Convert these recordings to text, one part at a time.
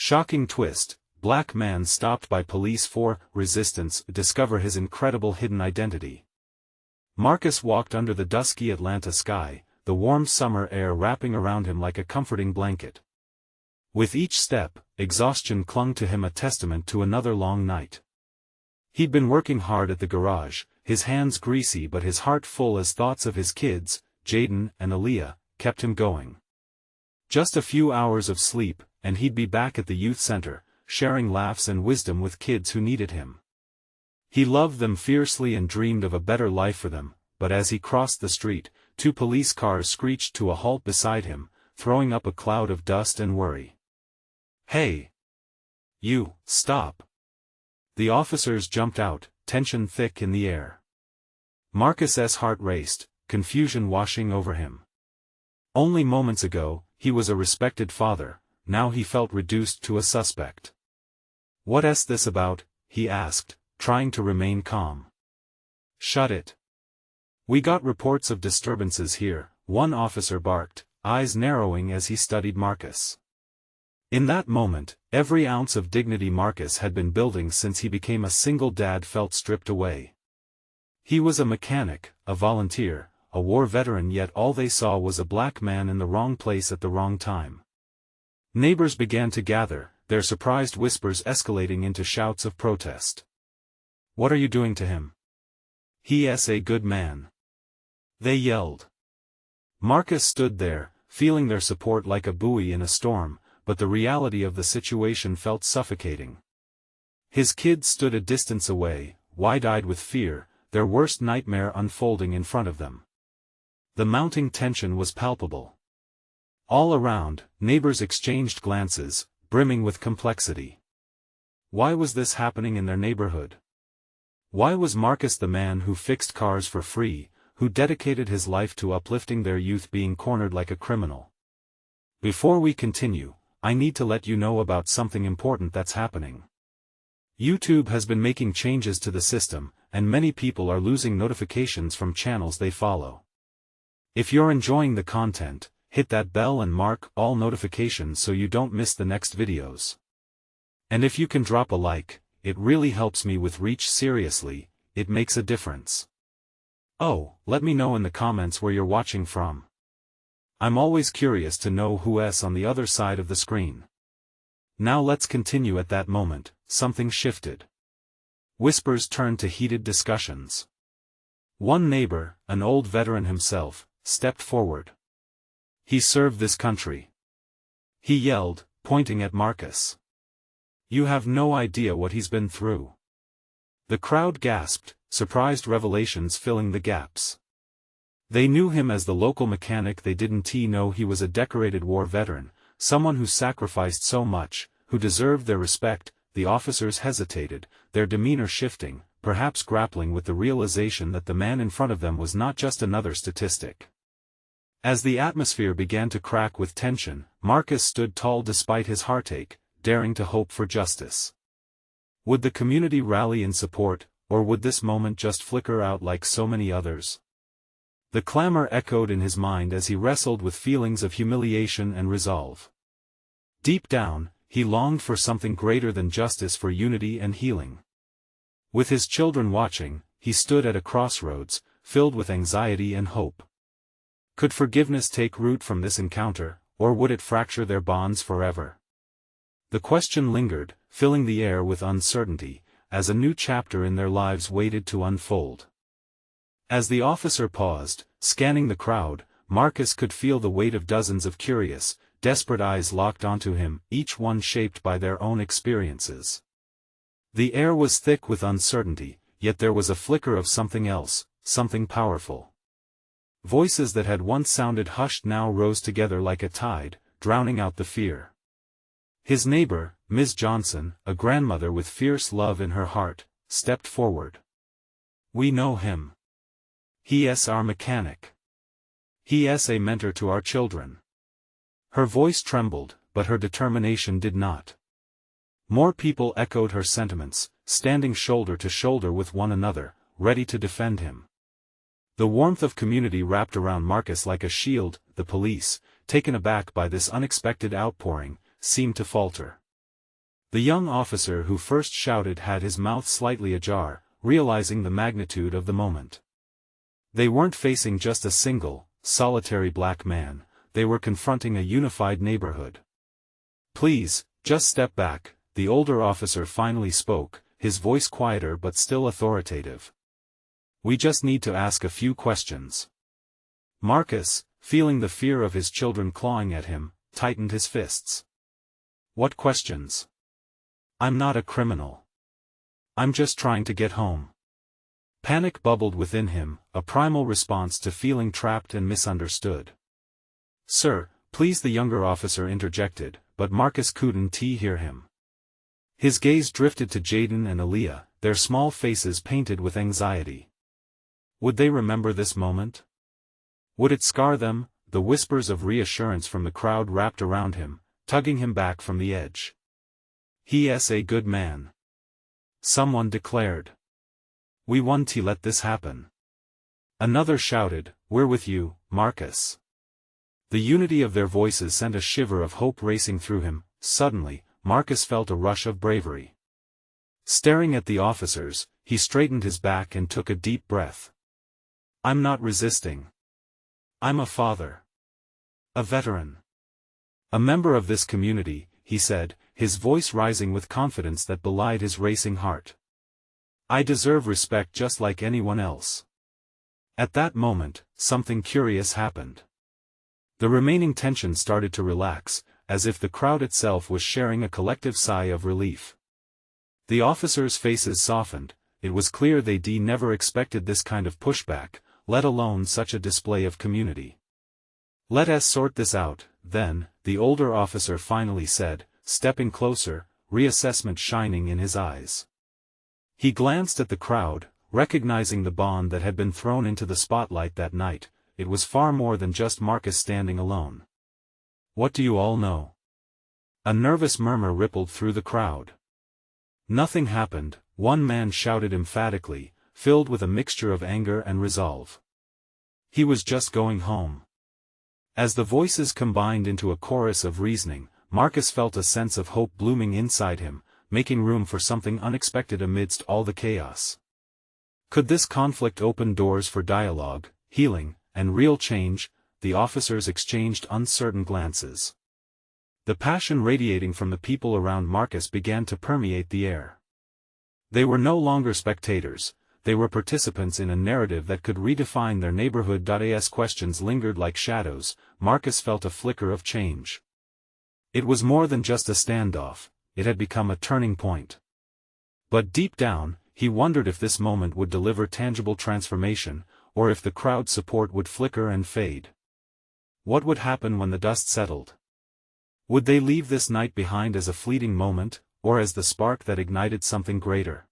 Shocking twist, black man stopped by police for resistance, discover his incredible hidden identity. Marcus walked under the dusky Atlanta sky, the warm summer air wrapping around him like a comforting blanket. With each step, exhaustion clung to him, a testament to another long night. He'd been working hard at the garage, his hands greasy but his heart full as thoughts of his kids, Jaden and Aaliyah, kept him going. Just a few hours of sleep, and he'd be back at the youth center, sharing laughs and wisdom with kids who needed him. He loved them fiercely and dreamed of a better life for them, but as he crossed the street, 2 police cars screeched to a halt beside him, throwing up a cloud of dust and worry. "Hey! You, stop!" The officers jumped out, tension thick in the air. Marcus's heart raced, confusion washing over him. Only moments ago, he was a respected father, now he felt reduced to a suspect. "What's this about?" he asked, trying to remain calm. "Shut it. We got reports of disturbances here," one officer barked, eyes narrowing as he studied Marcus. In that moment, every ounce of dignity Marcus had been building since he became a single dad felt stripped away. He was a mechanic, a volunteer, a war veteran, yet all they saw was a black man in the wrong place at the wrong time. Neighbors began to gather, their surprised whispers escalating into shouts of protest. "What are you doing to him? He's a good man," they yelled. Marcus stood there, feeling their support like a buoy in a storm, but the reality of the situation felt suffocating. His kids stood a distance away, wide-eyed with fear, their worst nightmare unfolding in front of them. The mounting tension was palpable. All around, neighbors exchanged glances, brimming with complexity. Why was this happening in their neighborhood? Why was Marcus, the man who fixed cars for free, who dedicated his life to uplifting their youth, being cornered like a criminal? Before we continue, I need to let you know about something important that's happening. YouTube has been making changes to the system, and many people are losing notifications from channels they follow. If you're enjoying the content, hit that bell and mark all notifications so you don't miss the next videos. And if you can drop a like, it really helps me with reach. Seriously, it makes a difference. Oh, let me know in the comments where you're watching from. I'm always curious to know who's on the other side of the screen. Now let's continue. At that moment, something shifted. Whispers turned to heated discussions. One neighbor, an old veteran himself, stepped forward. "He served this country," he yelled, pointing at Marcus. "You have no idea what he's been through." The crowd gasped, surprised revelations filling the gaps. They knew him as the local mechanic, they didn't know he was a decorated war veteran, someone who sacrificed so much, who deserved their respect. The officers hesitated, their demeanor shifting, perhaps grappling with the realization that the man in front of them was not just another statistic. As the atmosphere began to crack with tension, Marcus stood tall despite his heartache, daring to hope for justice. Would the community rally in support, or would this moment just flicker out like so many others? The clamor echoed in his mind as he wrestled with feelings of humiliation and resolve. Deep down, he longed for something greater than justice, for unity and healing. With his children watching, he stood at a crossroads, filled with anxiety and hope. Could forgiveness take root from this encounter, or would it fracture their bonds forever? The question lingered, filling the air with uncertainty, as a new chapter in their lives waited to unfold. As the officer paused, scanning the crowd, Marcus could feel the weight of dozens of curious, desperate eyes locked onto him, each one shaped by their own experiences. The air was thick with uncertainty, yet there was a flicker of something else, something powerful. Voices that had once sounded hushed now rose together like a tide, drowning out the fear. His neighbor, Ms. Johnson, a grandmother with fierce love in her heart, stepped forward. "We know him. He's our mechanic. He's a mentor to our children." Her voice trembled, but her determination did not. More people echoed her sentiments, standing shoulder to shoulder with one another, ready to defend him. The warmth of community wrapped around Marcus like a shield. The police, taken aback by this unexpected outpouring, seemed to falter. The young officer who first shouted had his mouth slightly ajar, realizing the magnitude of the moment. They weren't facing just a single, solitary black man, they were confronting a unified neighborhood. "Please, just step back," the older officer finally spoke, his voice quieter but still authoritative. "We just need to ask a few questions." Marcus, feeling the fear of his children clawing at him, tightened his fists. "What questions? I'm not a criminal. I'm just trying to get home." Panic bubbled within him, a primal response to feeling trapped and misunderstood. "Sir, please," the younger officer interjected, but Marcus couldn't hear him. His gaze drifted to Jaden and Aaliyah, their small faces painted with anxiety. Would they remember this moment? Would it scar them? The whispers of reassurance from the crowd wrapped around him, tugging him back from the edge. "He's a good man," someone declared. "We won't let this happen." Another shouted, "We're with you, Marcus." The unity of their voices sent a shiver of hope racing through him. Suddenly, Marcus felt a rush of bravery. Staring at the officers, he straightened his back and took a deep breath. "I'm not resisting. I'm a father. A veteran. A member of this community," he said, his voice rising with confidence that belied his racing heart. "I deserve respect just like anyone else." At that moment, something curious happened. The remaining tension started to relax, as if the crowd itself was sharing a collective sigh of relief. The officers' faces softened. It was clear they'd never expected this kind of pushback, let alone such a display of community. "Let us sort this out, then," the older officer finally said, stepping closer, reassessment shining in his eyes. He glanced at the crowd, recognizing the bond that had been thrown into the spotlight that night. It was far more than just Marcus standing alone. "What do you all know?" A nervous murmur rippled through the crowd. "Nothing happened," one man shouted emphatically, filled with a mixture of anger and resolve. "He was just going home." As the voices combined into a chorus of reasoning, Marcus felt a sense of hope blooming inside him, making room for something unexpected amidst all the chaos. Could this conflict open doors for dialogue, healing, and real change? The officers exchanged uncertain glances. The passion radiating from the people around Marcus began to permeate the air. They were no longer spectators, they were participants in a narrative that could redefine their neighborhood. As questions lingered like shadows, Marcus felt a flicker of change. It was more than just a standoff, it had become a turning point. But deep down, he wondered if this moment would deliver tangible transformation, or if the crowd's support would flicker and fade. What would happen when the dust settled? Would they leave this night behind as a fleeting moment, or as the spark that ignited something greater?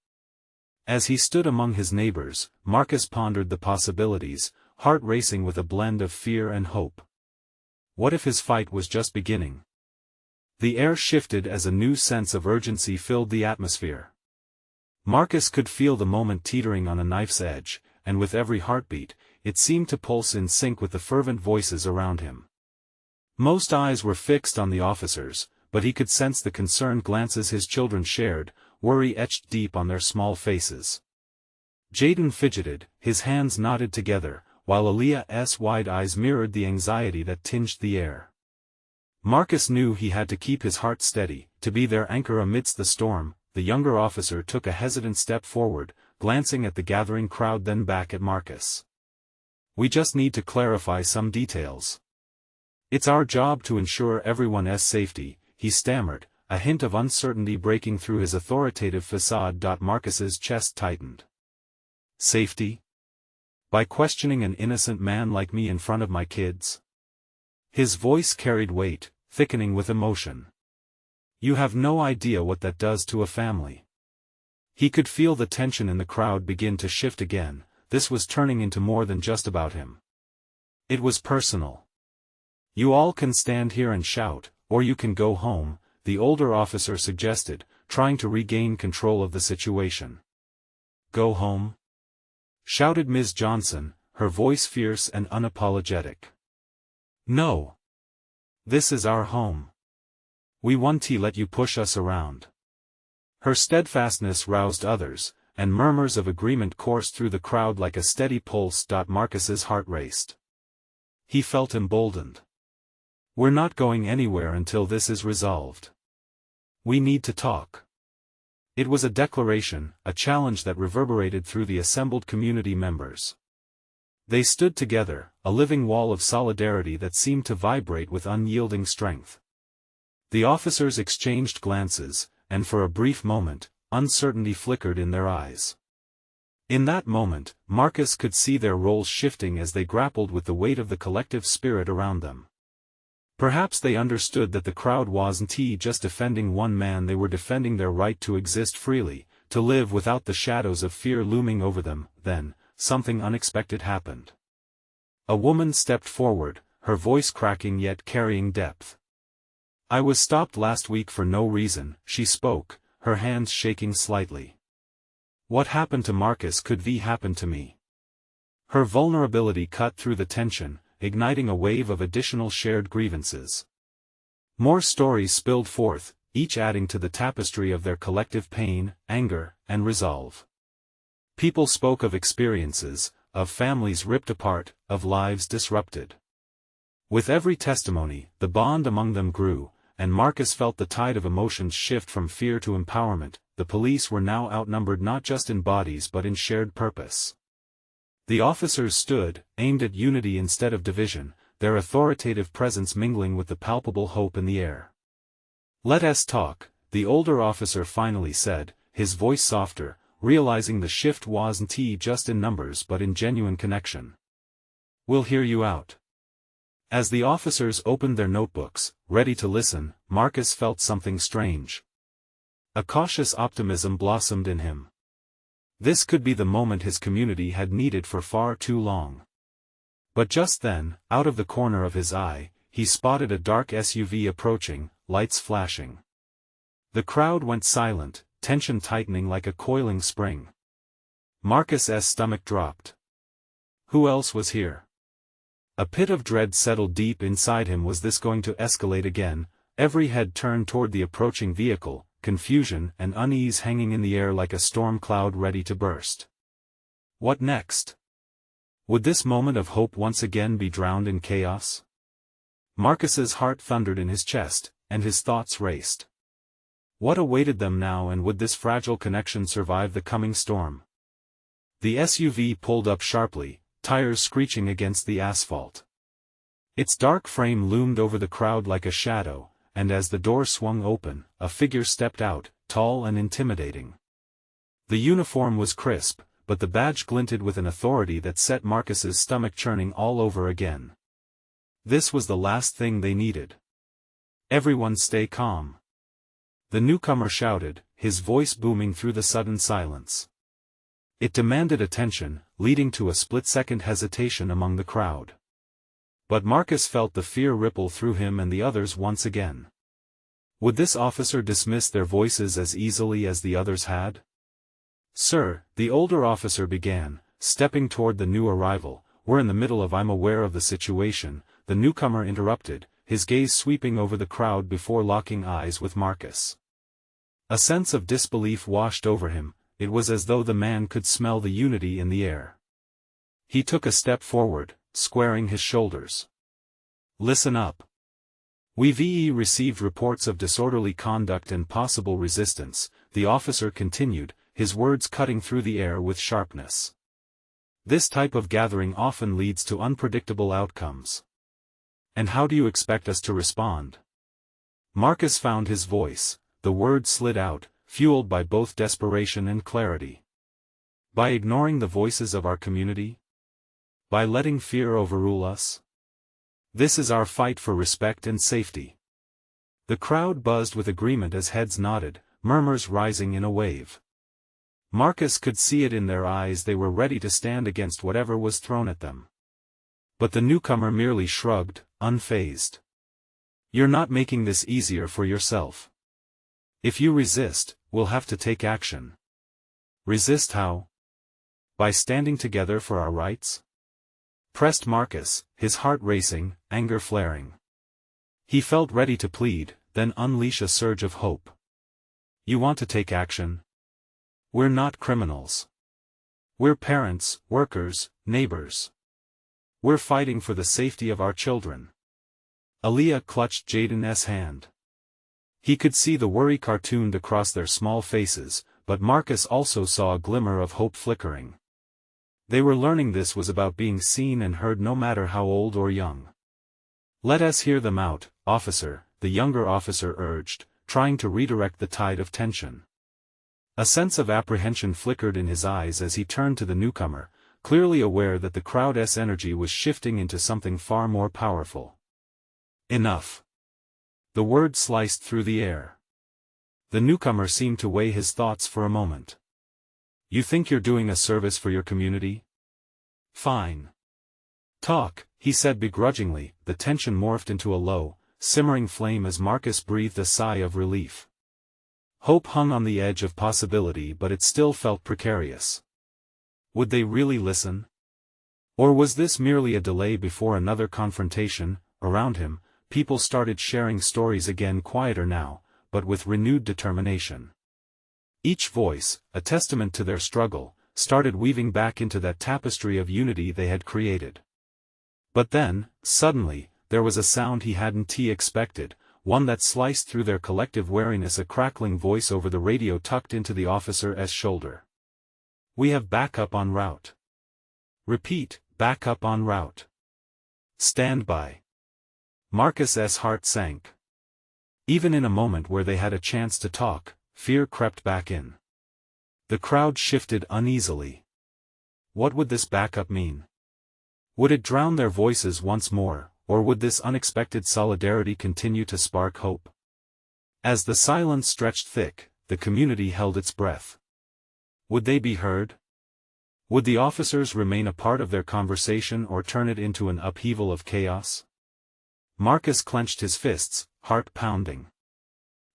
As he stood among his neighbors, Marcus pondered the possibilities, heart racing with a blend of fear and hope. What if his fight was just beginning? The air shifted as a new sense of urgency filled the atmosphere. Marcus could feel the moment teetering on a knife's edge, and with every heartbeat, it seemed to pulse in sync with the fervent voices around him. Most eyes were fixed on the officers, but he could sense the concerned glances his children shared, worry etched deep on their small faces. Jaden fidgeted, his hands knotted together, while Aaliyah's wide eyes mirrored the anxiety that tinged the air. Marcus knew he had to keep his heart steady, to be their anchor amidst the storm. The younger officer took a hesitant step forward, glancing at the gathering crowd then back at Marcus. "We just need to clarify some details. It's our job to ensure everyone's safety," he stammered, a hint of uncertainty breaking through his authoritative facade. Marcus's chest tightened. "Safety? By questioning an innocent man like me in front of my kids?" His voice carried weight, thickening with emotion. "You have no idea what that does to a family." He could feel the tension in the crowd begin to shift again. This was turning into more than just about him. It was personal. "You all can stand here and shout, or you can go home," the older officer suggested, trying to regain control of the situation. "Go home?" shouted Ms. Johnson, her voice fierce and unapologetic. "No. This is our home. We won't let you push us around." Her steadfastness roused others, and murmurs of agreement coursed through the crowd like a steady pulse. Marcus's heart raced. He felt emboldened. "We're not going anywhere until this is resolved. We need to talk." It was a declaration, a challenge that reverberated through the assembled community members. They stood together, a living wall of solidarity that seemed to vibrate with unyielding strength. The officers exchanged glances, and for a brief moment, uncertainty flickered in their eyes. In that moment, Marcus could see their roles shifting as they grappled with the weight of the collective spirit around them. Perhaps they understood that the crowd wasn't just defending one man, they were defending their right to exist freely, to live without the shadows of fear looming over them. Then, something unexpected happened. A woman stepped forward, her voice cracking yet carrying depth. "I was stopped last week for no reason," she spoke, her hands shaking slightly. "What happened to Marcus could happen to me." Her vulnerability cut through the tension, igniting a wave of additional shared grievances. More stories spilled forth, each adding to the tapestry of their collective pain, anger, and resolve. People spoke of experiences, of families ripped apart, of lives disrupted. With every testimony, the bond among them grew, and Marcus felt the tide of emotions shift from fear to empowerment. The police were now outnumbered not just in bodies but in shared purpose. The officers stood, aimed at unity instead of division, their authoritative presence mingling with the palpable hope in the air. "Let us talk," the older officer finally said, his voice softer, realizing the shift wasn't just in numbers but in genuine connection. "We'll hear you out." As the officers opened their notebooks, ready to listen, Marcus felt something strange. A cautious optimism blossomed in him. This could be the moment his community had needed for far too long. But just then, out of the corner of his eye, he spotted a dark SUV approaching, lights flashing. The crowd went silent, tension tightening like a coiling spring. Marcus's stomach dropped. Who else was here? A pit of dread settled deep inside him. Was this going to escalate again? Every head turned toward the approaching vehicle, confusion and unease hanging in the air like a storm cloud ready to burst. What next? Would this moment of hope once again be drowned in chaos? Marcus's heart thundered in his chest, and his thoughts raced. What awaited them now, and would this fragile connection survive the coming storm? The SUV pulled up sharply, tires screeching against the asphalt. Its dark frame loomed over the crowd like a shadow, and as the door swung open, a figure stepped out, tall and intimidating. The uniform was crisp, but the badge glinted with an authority that set Marcus's stomach churning all over again. This was the last thing they needed. "Everyone stay calm," the newcomer shouted, his voice booming through the sudden silence. It demanded attention, leading to a split-second hesitation among the crowd. But Marcus felt the fear ripple through him and the others once again. Would this officer dismiss their voices as easily as the others had? "Sir," the older officer began, stepping toward the new arrival, "we're in the middle of—" "I'm aware of the situation," the newcomer interrupted, his gaze sweeping over the crowd before locking eyes with Marcus. A sense of disbelief washed over him. It was as though the man could smell the unity in the air. He took a step forward, squaring his shoulders. "Listen up. We've received reports of disorderly conduct and possible resistance," the officer continued, his words cutting through the air with sharpness. "This type of gathering often leads to unpredictable outcomes. And how do you expect us to respond?" Marcus found his voice, the words slid out, fueled by both desperation and clarity. "By ignoring the voices of our community? By letting fear overrule us? This is our fight for respect and safety." The crowd buzzed with agreement as heads nodded, murmurs rising in a wave. Marcus could see it in their eyes. They were ready to stand against whatever was thrown at them. But the newcomer merely shrugged, unfazed. "You're not making this easier for yourself. If you resist, we'll have to take action." "Resist how? By standing together for our rights?" pressed Marcus, his heart racing, anger flaring. He felt ready to plead, then unleash a surge of hope. You want to take action? We're not criminals. We're parents, workers, neighbors. We're fighting for the safety of our children. Aaliyah clutched Jaden's hand. He could see the worry cartooned across their small faces, but Marcus also saw a glimmer of hope flickering. They were learning this was about being seen and heard no matter how old or young. Let us hear them out, officer, the younger officer urged, trying to redirect the tide of tension. A sense of apprehension flickered in his eyes as he turned to the newcomer, clearly aware that the crowd's energy was shifting into something far more powerful. Enough. The word sliced through the air. The newcomer seemed to weigh his thoughts for a moment. You think you're doing a service for your community? Fine. Talk, he said begrudgingly. The tension morphed into a low, simmering flame as Marcus breathed a sigh of relief. Hope hung on the edge of possibility, but it still felt precarious. Would they really listen? Or was this merely a delay before another confrontation? Around him, people started sharing stories again, quieter now, but with renewed determination. Each voice, a testament to their struggle, started weaving back into that tapestry of unity they had created. But then, suddenly, there was a sound he hadn't expected, one that sliced through their collective wariness, a crackling voice over the radio tucked into the officer's shoulder. We have backup en route. Repeat, backup en route. Stand by. Marcus's heart sank. Even in a moment where they had a chance to talk, fear crept back in. The crowd shifted uneasily. What would this backup mean? Would it drown their voices once more, or would this unexpected solidarity continue to spark hope? As the silence stretched thick, the community held its breath. Would they be heard? Would the officers remain a part of their conversation or turn it into an upheaval of chaos? Marcus clenched his fists, heart pounding.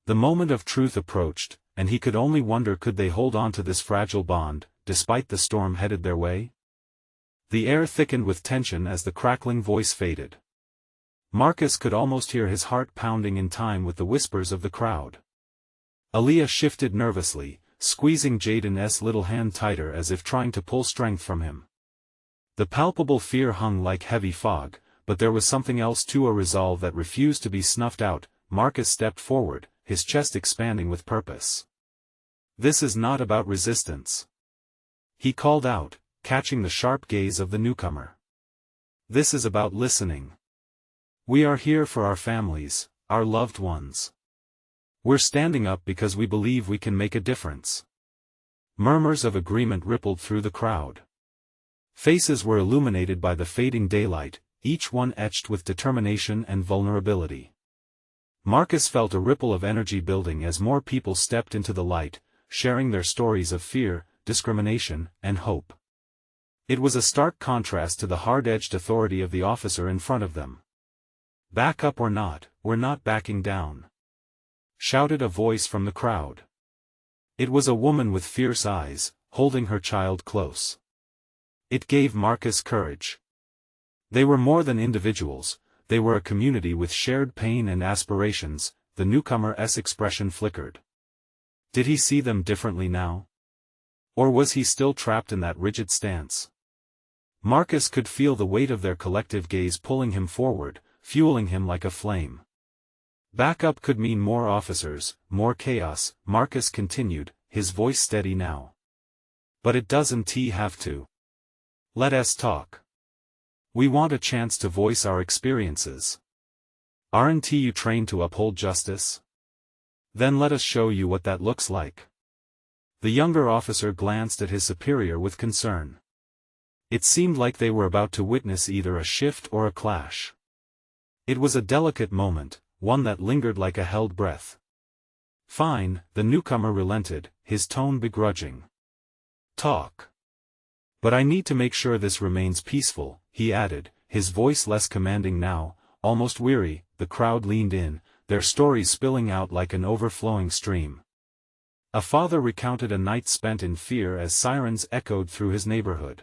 The moment of truth approached, and he could only wonder, could they hold on to this fragile bond, despite the storm headed their way? The air thickened with tension as the crackling voice faded. Marcus could almost hear his heart pounding in time with the whispers of the crowd. Aaliyah shifted nervously, squeezing Jaden's little hand tighter as if trying to pull strength from him. The palpable fear hung like heavy fog, but there was something else too, a resolve that refused to be snuffed out. Marcus stepped forward, his chest expanding with purpose. This is not about resistance. He called out, catching the sharp gaze of the newcomer. This is about listening. We are here for our families, our loved ones. We're standing up because we believe we can make a difference. Murmurs of agreement rippled through the crowd. Faces were illuminated by the fading daylight, each one etched with determination and vulnerability. Marcus felt a ripple of energy building as more people stepped into the light, sharing their stories of fear, discrimination, and hope. It was a stark contrast to the hard-edged authority of the officer in front of them. Back up or not, we're not backing down, shouted a voice from the crowd. It was a woman with fierce eyes, holding her child close. It gave Marcus courage. They were more than individuals, they were a community with shared pain and aspirations. The newcomer's expression flickered. Did he see them differently now? Or was he still trapped in that rigid stance? Marcus could feel the weight of their collective gaze pulling him forward, fueling him like a flame. Backup could mean more officers, more chaos, Marcus continued, his voice steady now. But it doesn't have to. Let us talk. We want a chance to voice our experiences. Aren't you trained to uphold justice? Then let us show you what that looks like. The younger officer glanced at his superior with concern. It seemed like they were about to witness either a shift or a clash. It was a delicate moment, one that lingered like a held breath. Fine, the newcomer relented, his tone begrudging. Talk. But I need to make sure this remains peaceful, he added, his voice less commanding now, almost weary. The crowd leaned in, their stories spilling out like an overflowing stream. A father recounted a night spent in fear as sirens echoed through his neighborhood.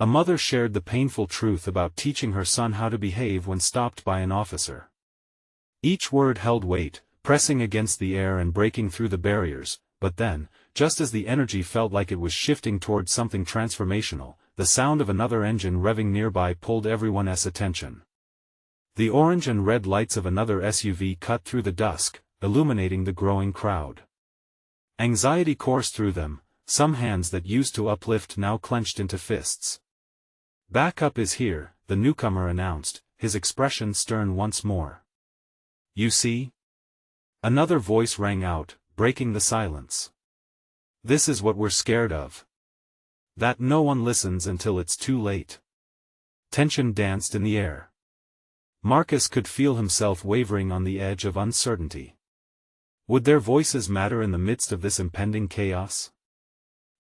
A mother shared the painful truth about teaching her son how to behave when stopped by an officer. Each word held weight, pressing against the air and breaking through the barriers, but then, just as the energy felt like it was shifting towards something transformational, the sound of another engine revving nearby pulled everyone's attention. The orange and red lights of another SUV cut through the dusk, illuminating the growing crowd. Anxiety coursed through them, some hands that used to uplift now clenched into fists. "Backup is here," the newcomer announced, his expression stern once more. "You see?" Another voice rang out, breaking the silence. "This is what we're scared of. That no one listens until it's too late." Tension danced in the air. Marcus could feel himself wavering on the edge of uncertainty. Would their voices matter in the midst of this impending chaos?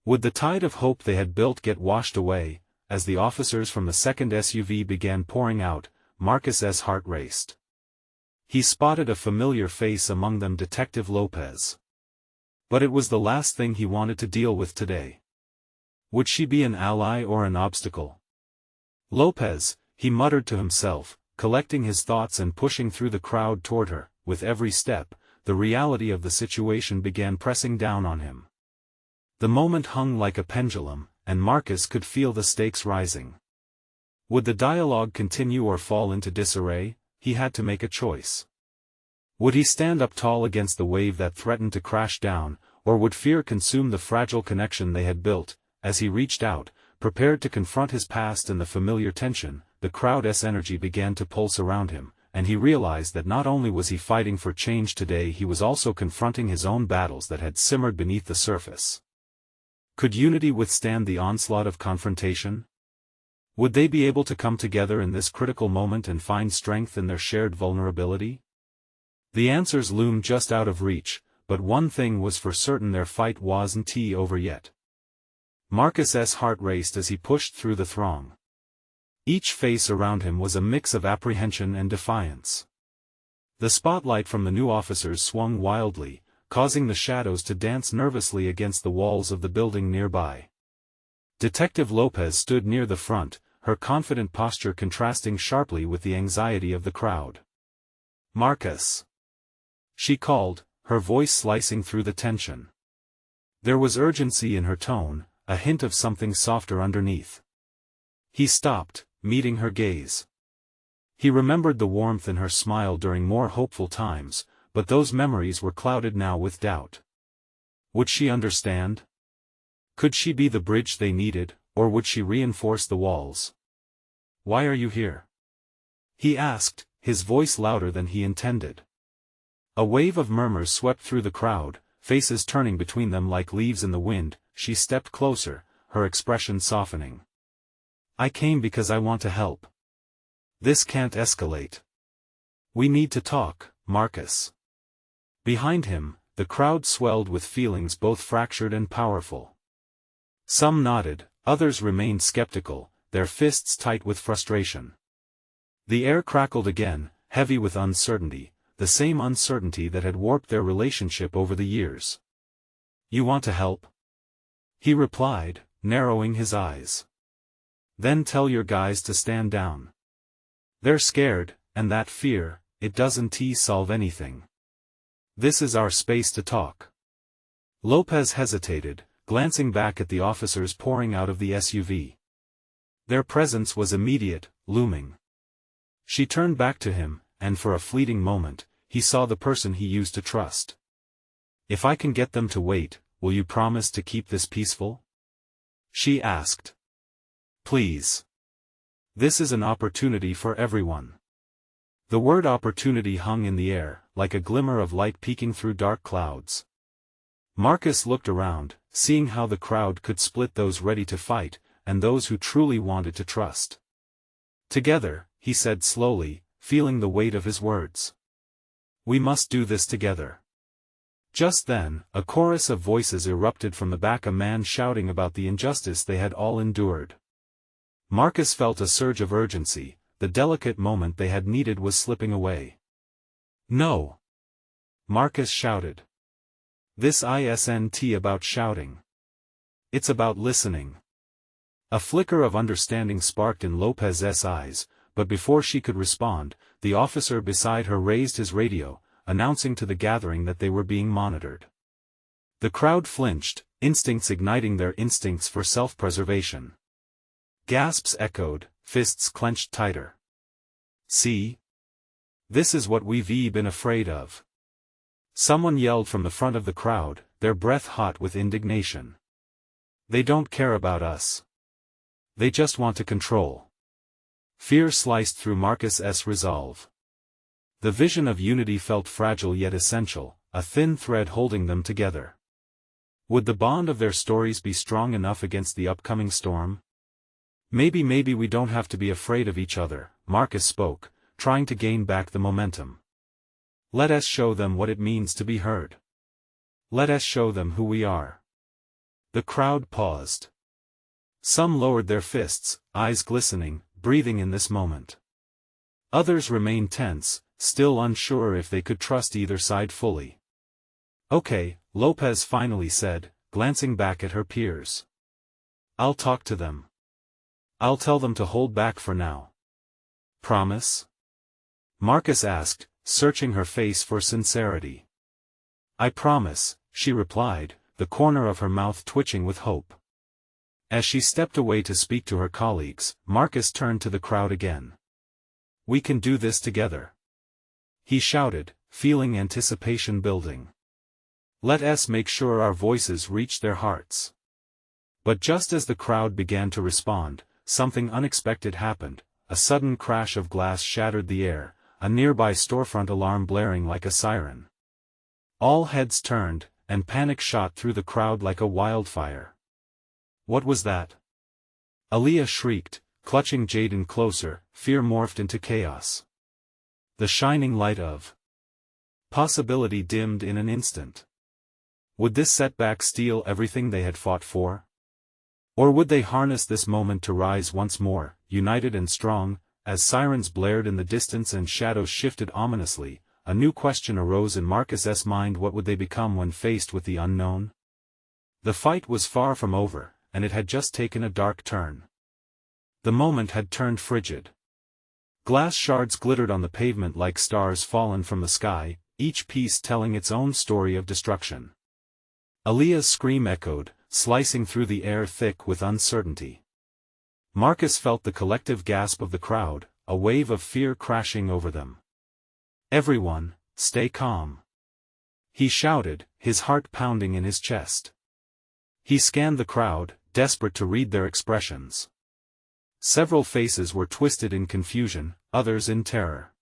Would the tide of hope they had built get washed away? As the officers from the second SUV began pouring out, Marcus's heart raced. He spotted a familiar face among them, Detective Lopez. But it was the last thing he wanted to deal with today. Would she be an ally or an obstacle? "Lopez," he muttered to himself, collecting his thoughts and pushing through the crowd toward her. With every step, the reality of the situation began pressing down on him. The moment hung like a pendulum, and Marcus could feel the stakes rising. Would the dialogue continue or fall into disarray? He had to make a choice. Would he stand up tall against the wave that threatened to crash down, or would fear consume the fragile connection they had built? As he reached out, prepared to confront his past and the familiar tension, the crowd's energy began to pulse around him, and he realized that not only was he fighting for change today, he was also confronting his own battles that had simmered beneath the surface. Could unity withstand the onslaught of confrontation? Would they be able to come together in this critical moment and find strength in their shared vulnerability? The answers loomed just out of reach, but one thing was for certain: their fight wasn't over yet. Marcus's heart raced as he pushed through the throng. Each face around him was a mix of apprehension and defiance. The spotlight from the new officers swung wildly, causing the shadows to dance nervously against the walls of the building nearby. Detective Lopez stood near the front, her confident posture contrasting sharply with the anxiety of the crowd. "Marcus!" she called, her voice slicing through the tension. There was urgency in her tone, a hint of something softer underneath. He stopped, meeting her gaze. He remembered the warmth in her smile during more hopeful times, but those memories were clouded now with doubt. Would she understand? Could she be the bridge they needed, or would she reinforce the walls? "Why are you here?" he asked, his voice louder than he intended. A wave of murmurs swept through the crowd, faces turning between them like leaves in the wind. She stepped closer, her expression softening. "I came because I want to help. This can't escalate. We need to talk, Marcus." Behind him, the crowd swelled with feelings both fractured and powerful. Some nodded, others remained skeptical, their fists tight with frustration. The air crackled again, heavy with uncertainty, the same uncertainty that had warped their relationship over the years. "You want to help?" he replied, narrowing his eyes. "Then tell your guys to stand down. They're scared, and that fear, it doesn't solve anything. This is our space to talk." Lopez hesitated, glancing back at the officers pouring out of the SUV. Their presence was immediate, looming. She turned back to him, and for a fleeting moment, he saw the person he used to trust. "If I can get them to wait, will you promise to keep this peaceful?" she asked. "Please. This is an opportunity for everyone." The word opportunity hung in the air, like a glimmer of light peeking through dark clouds. Marcus looked around, seeing how the crowd could split those ready to fight, and those who truly wanted to trust. "Together," he said slowly, feeling the weight of his words. "We must do this together." Just then, a chorus of voices erupted from the back, a man shouting about the injustice they had all endured. Marcus felt a surge of urgency, the delicate moment they had needed was slipping away. "No!" Marcus shouted. "This isn't about shouting. It's about listening." A flicker of understanding sparked in Lopez's eyes, but before she could respond, the officer beside her raised his radio, announcing to the gathering that they were being monitored. The crowd flinched, instincts igniting their instincts for self-preservation. Gasps echoed, fists clenched tighter. "See? This is what we've been afraid of." Someone yelled from the front of the crowd, their breath hot with indignation. "They don't care about us. They just want to control." Fear sliced through Marcus's resolve. The vision of unity felt fragile yet essential, a thin thread holding them together. Would the bond of their stories be strong enough against the upcoming storm? Maybe we don't have to be afraid of each other," Marcus spoke, trying to gain back the momentum. "Let us show them what it means to be heard. Let us show them who we are." The crowd paused. Some lowered their fists, eyes glistening, breathing in this moment. Others remained tense, still unsure if they could trust either side fully. "Okay," Lopez finally said, glancing back at her peers. "I'll talk to them. I'll tell them to hold back for now." "Promise?" Marcus asked, searching her face for sincerity. "I promise," she replied, the corner of her mouth twitching with hope. As she stepped away to speak to her colleagues, Marcus turned to the crowd again. "We can do this together," he shouted, feeling anticipation building. "Let us make sure our voices reach their hearts." But just as the crowd began to respond, something unexpected happened. A sudden crash of glass shattered the air, a nearby storefront alarm blaring like a siren. All heads turned, and panic shot through the crowd like a wildfire. "What was that?" Aaliyah shrieked, clutching Jaden closer, fear morphed into chaos. The shining light of possibility dimmed in an instant. Would this setback steal everything they had fought for? Or would they harness this moment to rise once more, united and strong? As sirens blared in the distance and shadows shifted ominously, a new question arose in Marcus's mind: what would they become when faced with the unknown? The fight was far from over, and it had just taken a dark turn. The moment had turned frigid. Glass shards glittered on the pavement like stars fallen from the sky, each piece telling its own story of destruction. Aaliyah's scream echoed, slicing through the air thick with uncertainty. Marcus felt the collective gasp of the crowd, a wave of fear crashing over them. "Everyone, stay calm," he shouted, his heart pounding in his chest. He scanned the crowd, desperate to read their expressions. Several faces were twisted in confusion, others in terror.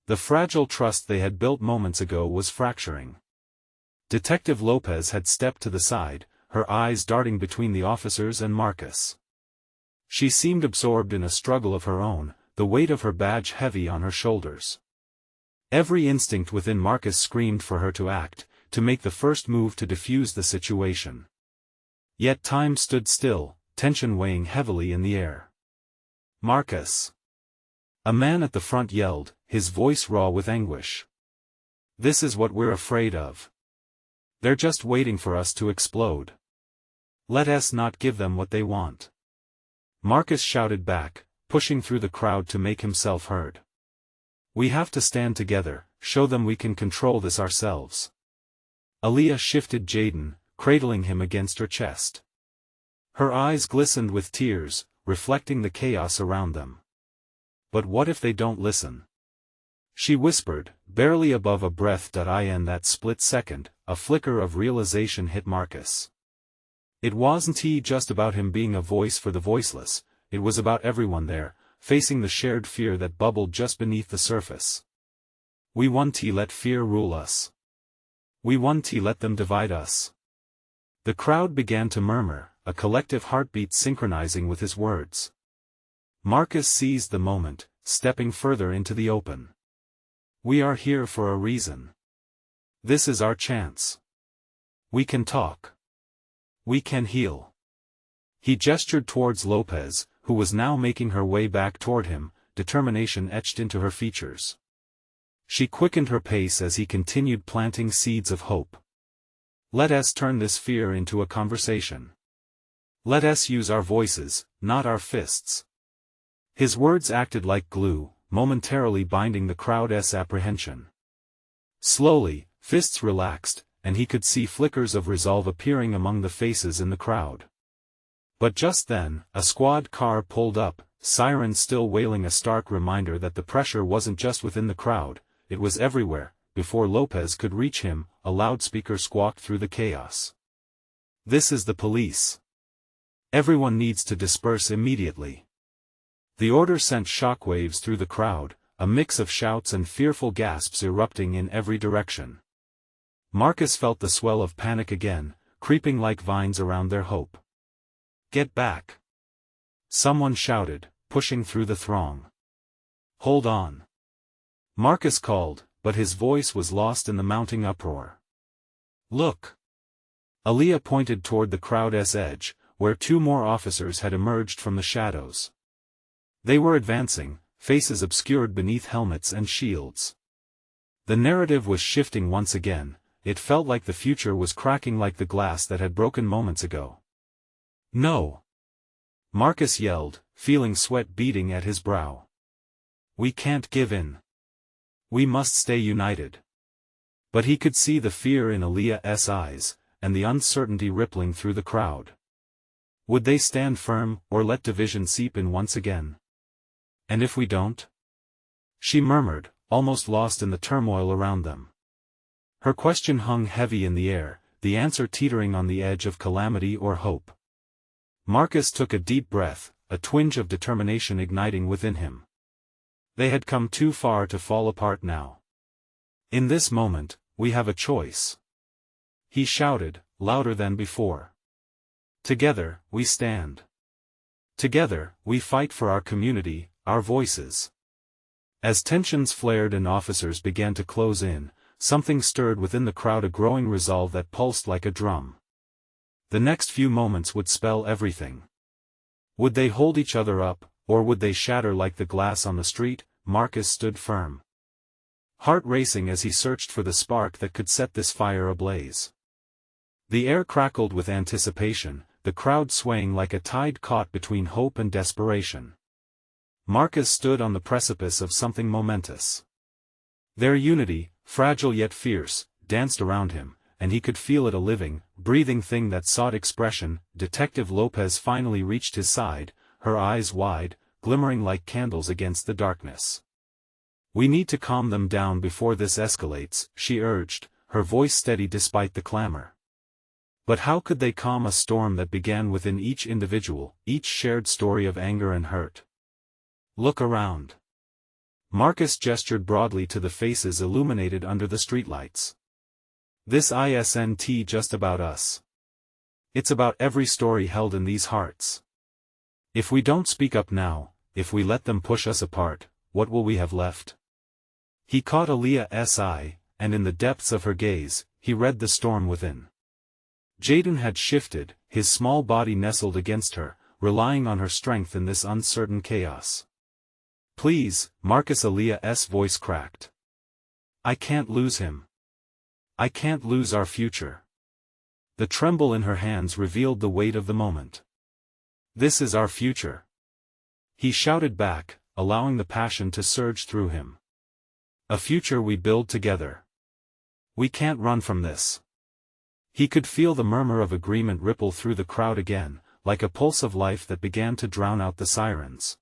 The fragile trust they had built moments ago was fracturing. Detective Lopez had stepped to the side, her eyes darting between the officers and Marcus. She seemed absorbed in a struggle of her own, the weight of her badge heavy on her shoulders. Every instinct within Marcus screamed for her to act, to make the first move to defuse the situation. Yet time stood still, tension weighing heavily in the air. "Marcus!" A man at the front yelled, his voice raw with anguish. "This is what we're afraid of. They're just waiting for us to explode. Let us not give them what they want." Marcus shouted back, pushing through the crowd to make himself heard. "We have to stand together, show them we can control this ourselves." Aaliyah shifted Jaden, cradling him against her chest. Her eyes glistened with tears, reflecting the chaos around them. "But what if they don't listen?" she whispered, barely above a breath. In that split second, a flicker of realization hit Marcus. It wasn't just about him being a voice for the voiceless, it was about everyone there, facing the shared fear that bubbled just beneath the surface. "We won't let fear rule us. We won't let them divide us." The crowd began to murmur, a collective heartbeat synchronizing with his words. Marcus seized the moment, stepping further into the open. "We are here for a reason. This is our chance. We can talk. We can heal." He gestured towards Lopez, who was now making her way back toward him, determination etched into her features. She quickened her pace as he continued planting seeds of hope. "Let us turn this fear into a conversation. Let us use our voices, not our fists." His words acted like glue, momentarily binding the crowd's apprehension. Slowly, fists relaxed, and he could see flickers of resolve appearing among the faces in the crowd. But just then, a squad car pulled up, sirens still wailing, a stark reminder that the pressure wasn't just within the crowd, it was everywhere. Before Lopez could reach him, a loudspeaker squawked through the chaos. "This is the police. Everyone needs to disperse immediately." The order sent shockwaves through the crowd, a mix of shouts and fearful gasps erupting in every direction. Marcus felt the swell of panic again, creeping like vines around their hope. "Get back!" someone shouted, pushing through the throng. "Hold on!" Marcus called, but his voice was lost in the mounting uproar. "Look!" Aaliyah pointed toward the crowd's edge, where two more officers had emerged from the shadows. They were advancing, faces obscured beneath helmets and shields. The narrative was shifting once again. It felt like the future was cracking like the glass that had broken moments ago. "No!" Marcus yelled, feeling sweat beading at his brow. "We can't give in. We must stay united." But he could see the fear in Aaliyah's eyes, and the uncertainty rippling through the crowd. Would they stand firm, or let division seep in once again? "And if we don't?" she murmured, almost lost in the turmoil around them. Her question hung heavy in the air, the answer teetering on the edge of calamity or hope. Marcus took a deep breath, a twinge of determination igniting within him. They had come too far to fall apart now. "In this moment, we have a choice," he shouted, louder than before. "Together, we stand. Together, we fight for our community, our voices." As tensions flared and officers began to close in, something stirred within the crowd, a growing resolve that pulsed like a drum. The next few moments would spell everything. Would they hold each other up, or would they shatter like the glass on the street? Marcus stood firm, heart racing as he searched for the spark that could set this fire ablaze. The air crackled with anticipation, the crowd swaying like a tide caught between hope and desperation. Marcus stood on the precipice of something momentous. Their unity, fragile yet fierce, danced around him, and he could feel it, a living, breathing thing that sought expression. Detective Lopez finally reached his side, her eyes wide, glimmering like candles against the darkness. "We need to calm them down before this escalates," she urged, her voice steady despite the clamor. But how could they calm a storm that began within each individual, each shared story of anger and hurt? "Look around." Marcus gestured broadly to the faces illuminated under the streetlights. "This isn't just about us. It's about every story held in these hearts. If we don't speak up now, if we let them push us apart, what will we have left?" He caught Aaliyah's eye, and in the depths of her gaze, he read the storm within. Jaden had shifted, his small body nestled against her, relying on her strength in this uncertain chaos. "Please, Marcus," Aaliyah's voice cracked. "I can't lose him. I can't lose our future." The tremble in her hands revealed the weight of the moment. "This is our future," he shouted back, allowing the passion to surge through him. "A future we build together. We can't run from this." He could feel the murmur of agreement ripple through the crowd again, like a pulse of life that began to drown out the sirens.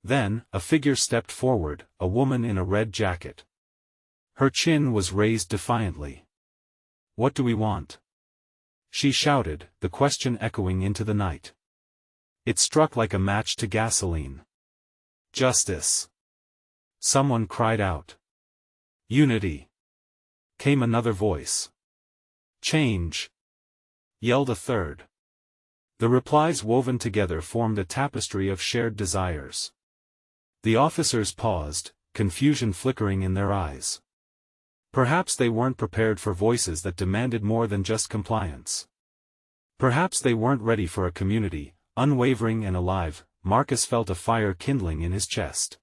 Then, a figure stepped forward, a woman in a red jacket. Her chin was raised defiantly. "What do we want?" she shouted, the question echoing into the night. It struck like a match to gasoline. "Justice," someone cried out. "Unity," came another voice. "Change," yelled a third. The replies woven together formed a tapestry of shared desires. The officers paused, confusion flickering in their eyes. Perhaps they weren't prepared for voices that demanded more than just compliance. Perhaps they weren't ready for a community, unwavering and alive. Marcus felt a fire kindling in his chest.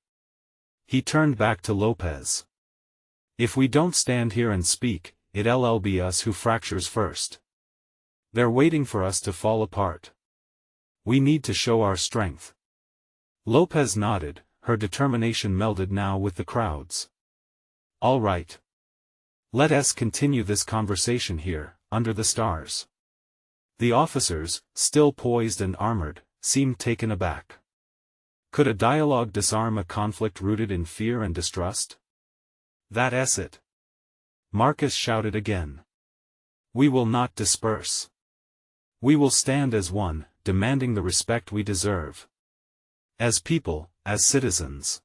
He turned back to Lopez. "If we don't stand here and speak, it'll be us who fractures first. They're waiting for us to fall apart. We need to show our strength." Lopez nodded, her determination melded now with the crowd's. "All right. Let us continue this conversation here, under the stars. The officers, still poised and armored, seemed taken aback. Could a dialogue disarm a conflict rooted in fear and distrust? That's it. Marcus shouted again. We will not disperse. We will stand as one, demanding the respect we deserve. As people, as citizens.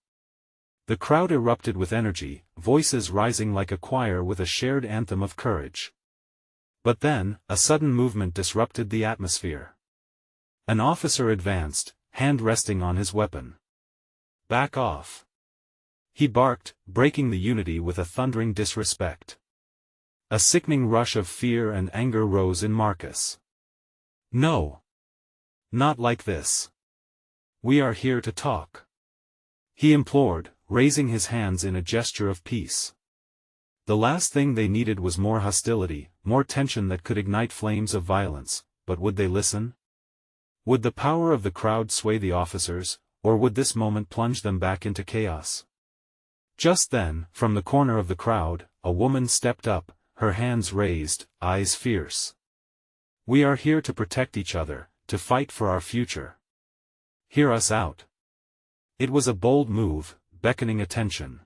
The crowd erupted with energy, voices rising like a choir with a shared anthem of courage. But then, a sudden movement disrupted the atmosphere. An officer advanced, hand resting on his weapon. Back off. He barked, breaking the unity with a thundering disrespect. A sickening rush of fear and anger rose in Marcus. No. Not like this. We are here to talk. He implored, raising his hands in a gesture of peace. The last thing they needed was more hostility, more tension that could ignite flames of violence, but would they listen? Would the power of the crowd sway the officers, or would this moment plunge them back into chaos? Just then, from the corner of the crowd, a woman stepped up, her hands raised, eyes fierce. We are here to protect each other, to fight for our future. Hear us out. It was a bold move, beckoning attention.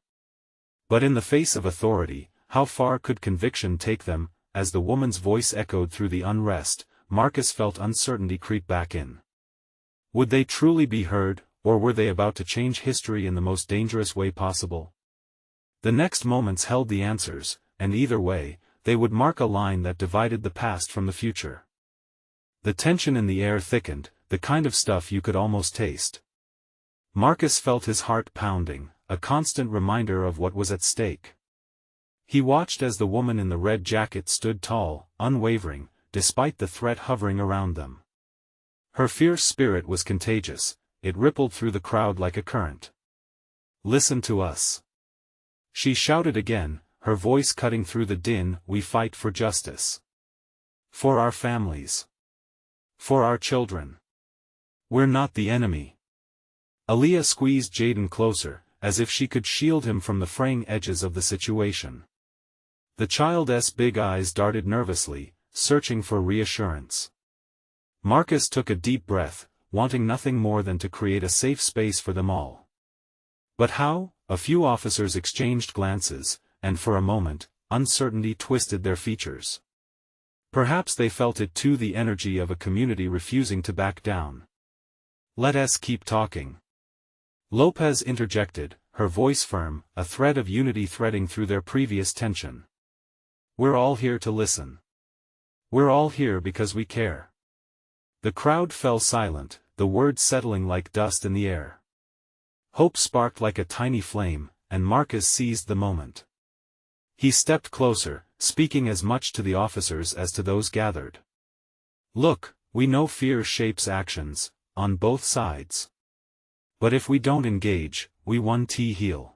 But in the face of authority, how far could conviction take them? As the woman's voice echoed through the unrest, Marcus felt uncertainty creep back in. Would they truly be heard, or were they about to change history in the most dangerous way possible? The next moments held the answers, and either way, they would mark a line that divided the past from the future. The tension in the air thickened, the kind of stuff you could almost taste. Marcus felt his heart pounding, a constant reminder of what was at stake. He watched as the woman in the red jacket stood tall, unwavering, despite the threat hovering around them. Her fierce spirit was contagious, it rippled through the crowd like a current. Listen to us. She shouted again, her voice cutting through the din. We fight for justice. For our families. For our children. We're not the enemy. Aaliyah squeezed Jaden closer, as if she could shield him from the fraying edges of the situation. The child's big eyes darted nervously, searching for reassurance. Marcus took a deep breath, wanting nothing more than to create a safe space for them all. But how? A few officers exchanged glances, and for a moment, uncertainty twisted their features. Perhaps they felt it too, the energy of a community refusing to back down. Let us keep talking. Lopez interjected, her voice firm, a thread of unity threading through their previous tension. We're all here to listen. We're all here because we care. The crowd fell silent, the words settling like dust in the air. Hope sparked like a tiny flame, and Marcus seized the moment. He stepped closer, speaking as much to the officers as to those gathered. Look, we know fear shapes actions, on both sides. But if we don't engage, we won't heal.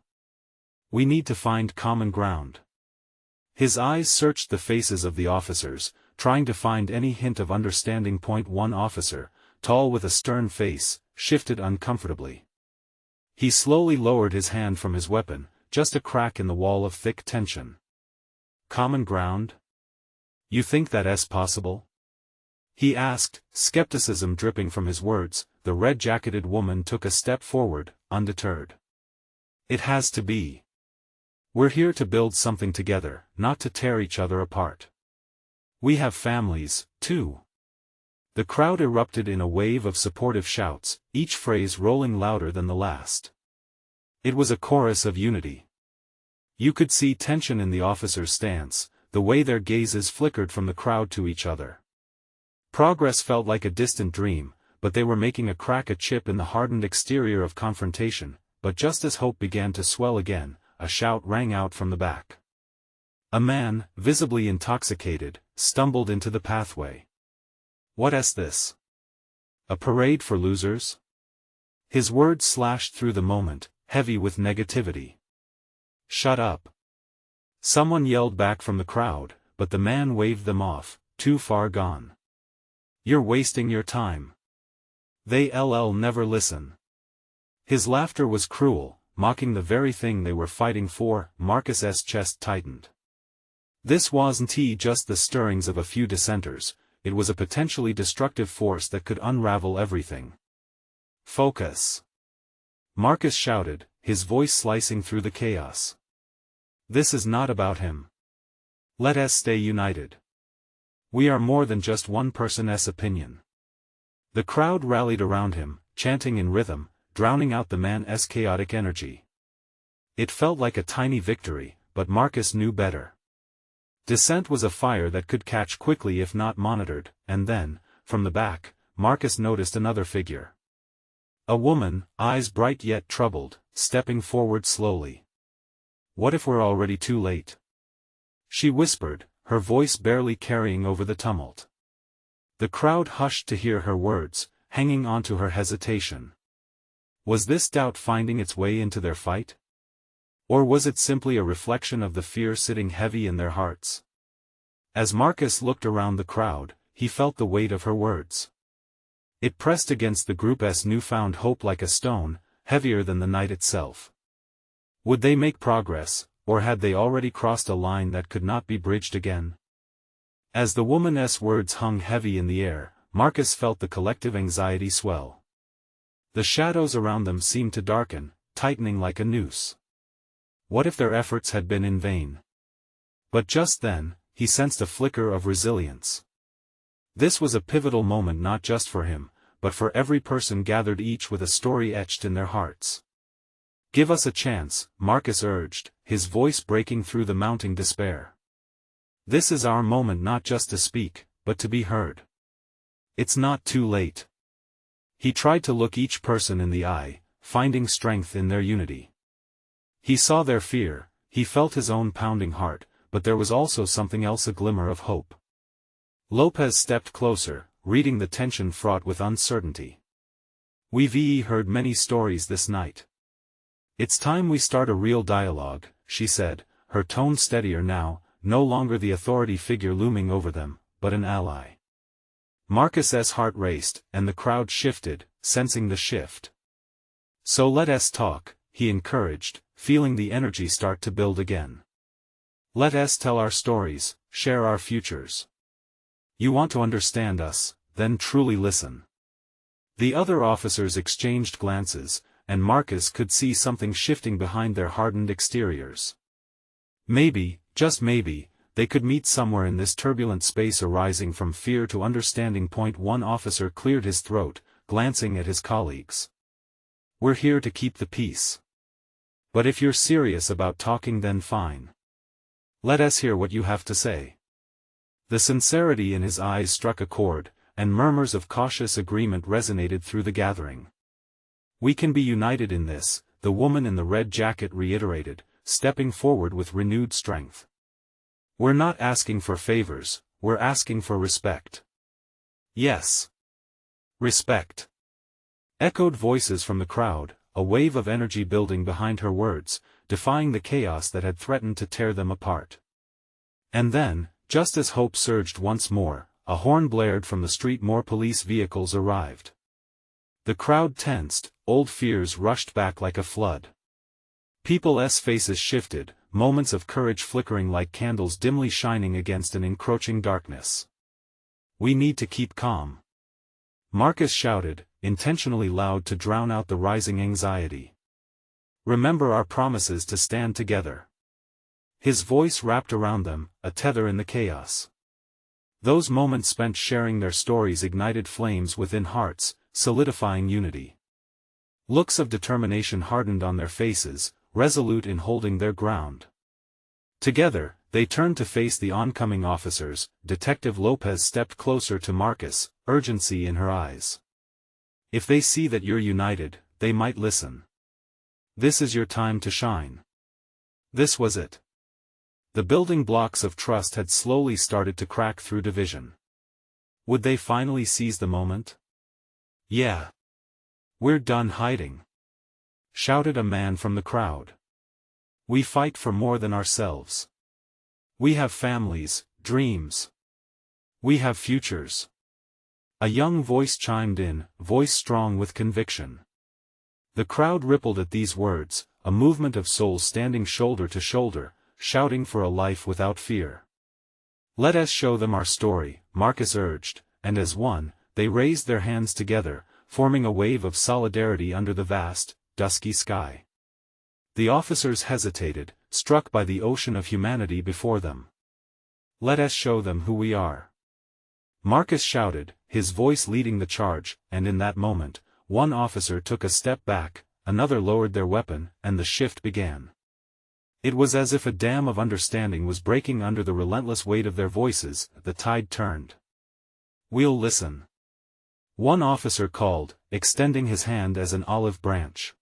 We need to find common ground. His eyes searched the faces of the officers, trying to find any hint of understanding. One officer, tall with a stern face, shifted uncomfortably. He slowly lowered his hand from his weapon, just a crack in the wall of thick tension. Common ground? You think that's possible? He asked, skepticism dripping from his words. The red-jacketed woman took a step forward, undeterred. It has to be. We're here to build something together, not to tear each other apart. We have families, too. The crowd erupted in a wave of supportive shouts, each phrase rolling louder than the last. It was a chorus of unity. You could see tension in the officers' stance, the way their gazes flickered from the crowd to each other. Progress felt like a distant dream, but they were making a chip in the hardened exterior of confrontation. But just as hope began to swell again, a shout rang out from the back. A man, visibly intoxicated, stumbled into the pathway. What's this? A parade for losers? His words slashed through the moment, heavy with negativity. Shut up. Someone yelled back from the crowd, but the man waved them off, too far gone. You're wasting your time. They'll never listen. His laughter was cruel, mocking the very thing they were fighting for. Marcus's chest tightened. This wasn't just the stirrings of a few dissenters, it was a potentially destructive force that could unravel everything. Focus! Marcus shouted, his voice slicing through the chaos. This is not about him. Let us stay united. We are more than just one person's opinion. The crowd rallied around him, chanting in rhythm, drowning out the man's chaotic energy. It felt like a tiny victory, but Marcus knew better. Dissent was a fire that could catch quickly if not monitored, and then, from the back, Marcus noticed another figure. A woman, eyes bright yet troubled, stepping forward slowly. What if we're already too late? She whispered, her voice barely carrying over the tumult. The crowd hushed to hear her words, hanging on to her hesitation. Was this doubt finding its way into their fight? Or was it simply a reflection of the fear sitting heavy in their hearts? As Marcus looked around the crowd, he felt the weight of her words. It pressed against the group's newfound hope like a stone, heavier than the night itself. Would they make progress, or had they already crossed a line that could not be bridged again? As the woman's words hung heavy in the air, Marcus felt the collective anxiety swell. The shadows around them seemed to darken, tightening like a noose. What if their efforts had been in vain? But just then, he sensed a flicker of resilience. This was a pivotal moment not just for him, but for every person gathered, each with a story etched in their hearts. Give us a chance, Marcus urged, his voice breaking through the mounting despair. This is our moment not just to speak, but to be heard. It's not too late. He tried to look each person in the eye, finding strength in their unity. He saw their fear, he felt his own pounding heart, but there was also something else, a glimmer of hope. Lopez stepped closer, reading the tension fraught with uncertainty. We've heard many stories this night. It's time we start a real dialogue, she said, her tone steadier now, no longer the authority figure looming over them, but an ally. Marcus's heart raced, and the crowd shifted, sensing the shift. So let us talk, he encouraged, feeling the energy start to build again. Let us tell our stories, share our futures. You want to understand us, then truly listen. The other officers exchanged glances, and Marcus could see something shifting behind their hardened exteriors. Maybe, just maybe, they could meet somewhere in this turbulent space arising from fear to understanding. One officer cleared his throat, glancing at his colleagues. We're here to keep the peace. But if you're serious about talking, then fine. Let us hear what you have to say. The sincerity in his eyes struck a chord, and murmurs of cautious agreement resonated through the gathering. We can be united in this, the woman in the red jacket reiterated, stepping forward with renewed strength. We're not asking for favors, we're asking for respect. Yes. Respect. Echoed voices from the crowd, a wave of energy building behind her words, defying the chaos that had threatened to tear them apart. And then, just as hope surged once more, a horn blared from the street. More police vehicles arrived. The crowd tensed, old fears rushed back like a flood. People's faces shifted, moments of courage flickering like candles dimly shining against an encroaching darkness. We need to keep calm. Marcus shouted, intentionally loud to drown out the rising anxiety. Remember our promises to stand together. His voice wrapped around them, a tether in the chaos. Those moments spent sharing their stories ignited flames within hearts, solidifying unity. Looks of determination hardened on their faces, resolute in holding their ground. Together, they turned to face the oncoming officers. Detective Lopez stepped closer to Marcus, urgency in her eyes. If they see that you're united, they might listen. This is your time to shine. This was it. The building blocks of trust had slowly started to crack through division. Would they finally seize the moment? Yeah. We're done hiding, shouted a man from the crowd. We fight for more than ourselves. We have families, dreams. We have futures. A young voice chimed in, voice strong with conviction. The crowd rippled at these words, a movement of souls standing shoulder to shoulder, shouting for a life without fear. Let us show them our story, Marcus urged, and as one, they raised their hands together, forming a wave of solidarity under the vast, dusky sky. The officers hesitated, struck by the ocean of humanity before them. Let us show them who we are. Marcus shouted, his voice leading the charge, and in that moment, one officer took a step back, another lowered their weapon, and the shift began. It was as if a dam of understanding was breaking under the relentless weight of their voices. The tide turned. We'll listen. One officer called, extending his hand as an olive branch.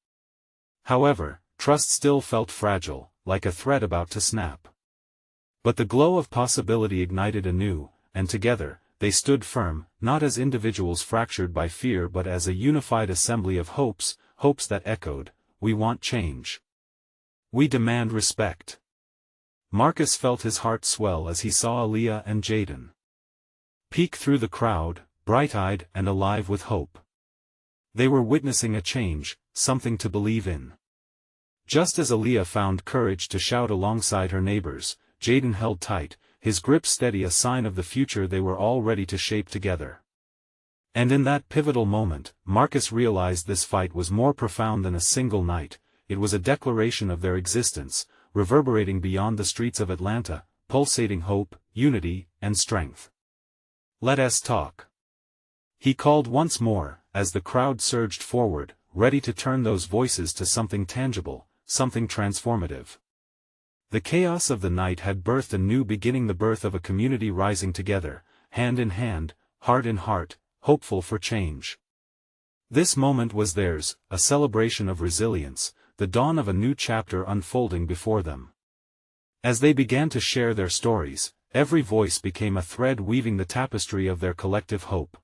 However, trust still felt fragile, like a thread about to snap. But the glow of possibility ignited anew, and together, they stood firm, not as individuals fractured by fear but as a unified assembly of hopes, hopes that echoed, "We want change. We demand respect." Marcus felt his heart swell as he saw Aaliyah and Jaden peek through the crowd, bright-eyed and alive with hope. They were witnessing a change, something to believe in. Just as Aaliyah found courage to shout alongside her neighbors, Jaden held tight, his grip steady, a sign of the future they were all ready to shape together. And in that pivotal moment, Marcus realized this fight was more profound than a single night. It was a declaration of their existence, reverberating beyond the streets of Atlanta, pulsating hope, unity, and strength. Let us talk. He called once more, as the crowd surged forward, ready to turn those voices to something tangible, something transformative. The chaos of the night had birthed a new beginning, the birth of a community rising together, hand in hand, heart in heart, hopeful for change. This moment was theirs, a celebration of resilience, the dawn of a new chapter unfolding before them. As they began to share their stories, every voice became a thread weaving the tapestry of their collective hope.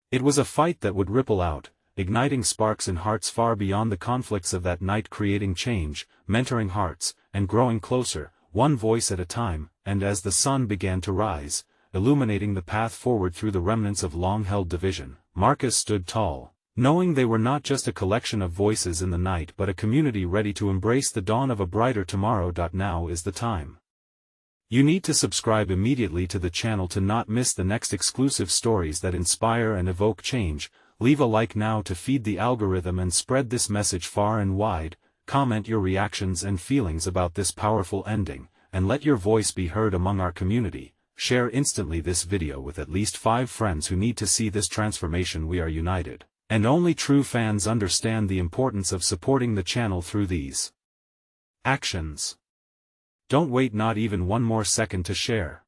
It was a fight that would ripple out, igniting sparks in hearts far beyond the conflicts of that night, creating change, mentoring hearts, and growing closer, one voice at a time. And as the sun began to rise, illuminating the path forward through the remnants of long-held division, Marcus stood tall, knowing they were not just a collection of voices in the night but a community ready to embrace the dawn of a brighter tomorrow. Now is the time. You need to subscribe immediately to the channel to not miss the next exclusive stories that inspire and evoke change. Leave a like now to feed the algorithm and spread this message far and wide. Comment your reactions and feelings about this powerful ending, and let your voice be heard among our community. Share instantly this video with at least 5 friends who need to see this transformation. We are united, and only true fans understand the importance of supporting the channel through these actions. Don't wait not even one more second to share.